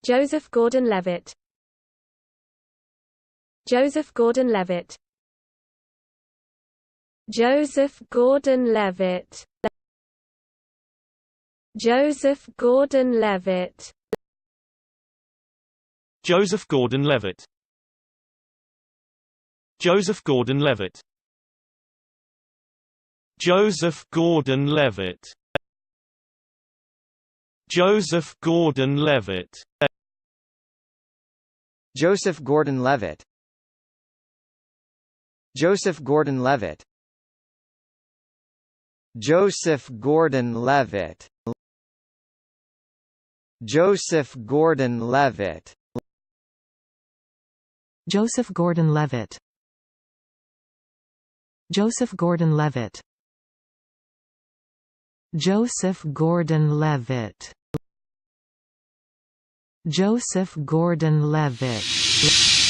Joseph Gordon-Levitt. Joseph Gordon-Levitt. Joseph Gordon-Levitt. Joseph Gordon-Levitt. Joseph Gordon-Levitt. Joseph Gordon-Levitt. Joseph Gordon-Levitt. Joseph Gordon-Levitt. Joseph Gordon-Levitt. Joseph Gordon-Levitt. Joseph Gordon-Levitt. Joseph Gordon-Levitt. Joseph Gordon-Levitt. Joseph Gordon-Levitt. Joseph Gordon-Levitt. Joseph Gordon-Levitt.